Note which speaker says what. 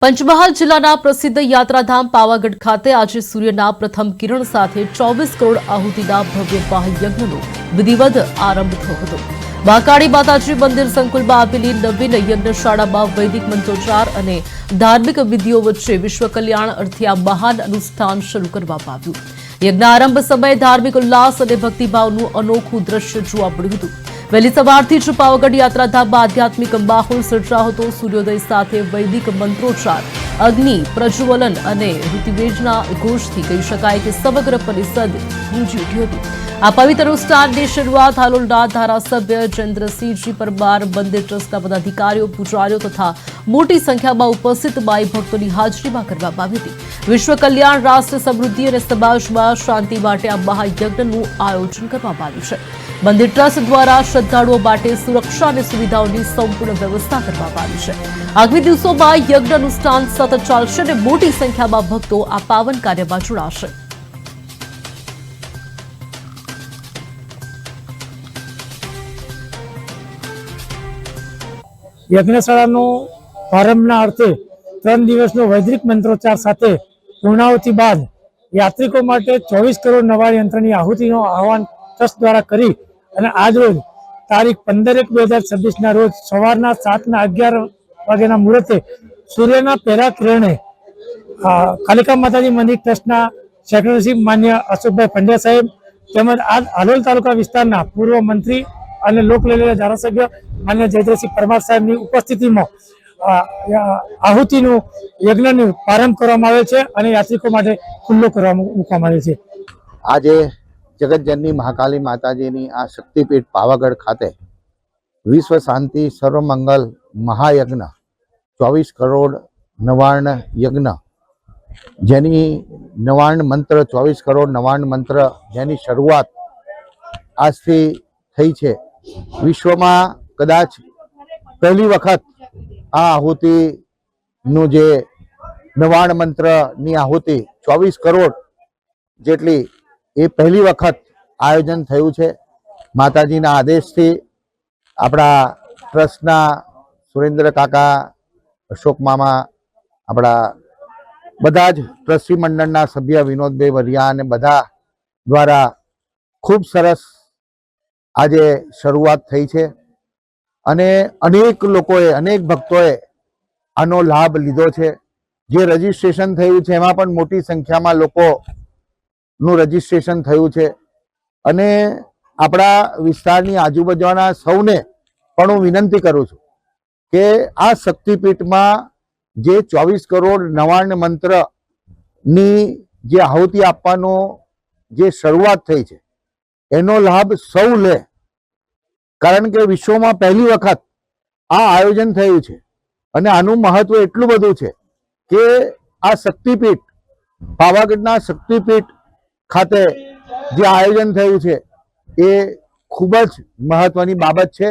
Speaker 1: પંચમહાલ જિલ્લાના પ્રસિદ્ધ યાત્રાધામ પાવાગઢ ખાતે આજે સૂર્યના પ્રથમ કિરણ સાથે 24 કરોડ આહુતિના ભવ્ય મહાયજ્ઞનો વિધિવત આરંભ થયો હતો। મહાકાળી માતાજી મંદિર સંકુલમાં આવેલી નવીન યજ્ઞશાળામાં વૈદિક મંત્રોચ્ચાર અને ધાર્મિક વિધિઓ વચ્ચે વિશ્વ કલ્યાણ અર્થે આ મહાન અનુષ્ઠાન શરૂ કરવામાં આવ્યું। યજ્ઞ આરંભ સમયે ધાર્મિક ઉલ્લાસ અને ભક્તિભાવનું અનોખું દ્રશ્ય જોવા મળ્યું હતું। વહેલી સવારથી જ પાવાગઢ યાત્રાધામમાં આધ્યાત્મિક માહોલ સર્જાયો હતો। સૂર્યોદય સાથે વૈદિક મંત્રોચ્ચાર, અગ્નિ પ્રજ્વલન અને ઋતુવેજના ઘોષથી કહી શકાય કે સમગ્ર પરિસર ગૂંજી ઉઠ્યું હતું। આ પવિત્ર અનુષ્ઠાનની શરૂઆત હાલોલના ધારાસભ્ય જયેન્દ્રસિંહજી પરમાર, મંદિર ટ્રસ્ટના પદાધિકારીઓ, પૂજારીઓ તથા મોટી સંખ્યામાં ઉપસ્થિત માઈ ભક્તોની હાજરીમાં કરવામાં આવી હતી। વિશ્વ કલ્યાણ, રાષ્ટ્ર સમૃદ્ધિ અને સમાજમાં શાંતિ માટે આ મહાયજ્ઞનું આયોજન કરવામાં આવ્યું છે। મંદિર ટ્રસ્ટ દ્વારા શ્રદ્ધાળુઓ માટે સુરક્ષા અને સુવિધાઓની સંપૂર્ણ વ્યવસ્થા કરવામાં આવી છે। આગામી દિવસોમાં યજ્ઞ અનુષ્ઠાન સતત ચાલશે અને મોટી સંખ્યામાં ભક્તો આ પાવન કાર્યમાં જોડાશે।
Speaker 2: યજ્ઞશાળાનો પ્રારંભના અર્થે 3 દિવસનો વૈદિક મંત્રોચ્ચાર સાથે પૂર્ણાહુતિ બાદ યાત્રિકો માટે 24 કરોડ નવા યંત્રની આહુતિનો આહવાન ટ્રસ્ટ દ્વારા કરી અને આજ રોજ તારીખ 15/1/2026 રોજ સવારના 7:11 વાગ્યાના મુહૂર્તે સૂર્યના પહેલા કિરણે કાલિકા માતાજી મંદિર ટ્રસ્ટના સેક્રેટરી માન્ય અશોકભાઈ પંડ્યા સાહેબ તેમજ આ હાલોલ તાલુકા વિસ્તારના પૂર્વ મંત્રી અને લોકલેલીના ધારાસભ્ય માન્ય જયેન્દ્રસિંહ પરમાર સાહેબની ઉપસ્થિતિમાં આહુતિનું યજ્ઞનું પ્રારંભ કરવામાં આવે છે અને યાત્રિકો માટે ખુલ્લો મૂકવામાં આવે છે।
Speaker 3: આજે જગતજનની મહાકાલી માતાજીની આ શક્તિપીઠ પાવાગઢ ખાતે વિશ્વ શાંતિ સર્વમંગલ મહાયજ્ઞ 24 કરોડ નવાર્ણ યજ્ઞ, જેની નવાર્ણ મંત્ર 24 કરોડ નવાર્ણ મંત્ર જેની શરૂઆત આજથી થઈ છે। વિશ્વમાં કદાચ પહેલી વખત આ આહુતિનું જે નવાર્ણ મંત્રની આહુતિ 24 કરોડ જેટલી એ પહેલી વખત આયોજન થયું છે। માતાજીના આદેશથી આપણા ટ્રસ્ટના સુરેન્દ્ર કાકા, અશોક મામા, આપણા બધા જ ટ્રસ્ટી મંડળના સભ્ય વિનોદભાઈ વરિયા અને બધા દ્વારા ખૂબ સરસ આજે શરૂઆત થઈ છે અને અનેક લોકોએ, અનેક ભક્તોએ આનો લાભ લીધો છે। જે રજીસ્ટ્રેશન થયું છે એમાં પણ મોટી સંખ્યામાં લોકોનું રજીસ્ટ્રેશન થયું છે અને આપણા વિસ્તારની આજુબાજુના સૌને પણ હું વિનંતી કરું છું કે આ શક્તિપીઠમાં જે 24 કરોડ નવાર્ણ મંત્રની જે આહુતિ આપવાનો જે શરૂઆત થઈ છે એનો લાભ સૌ લે, કારણ કે વિશ્વમાં પહેલી વખત આ આયોજન થયું છે અને આનું મહત્વ એટલું બધું છે કે આ શક્તિપીઠ, પાવાગઢના શક્તિપીઠ ખાતે જે આયોજન થયું છે એ ખૂબ જ મહત્વની બાબત છે।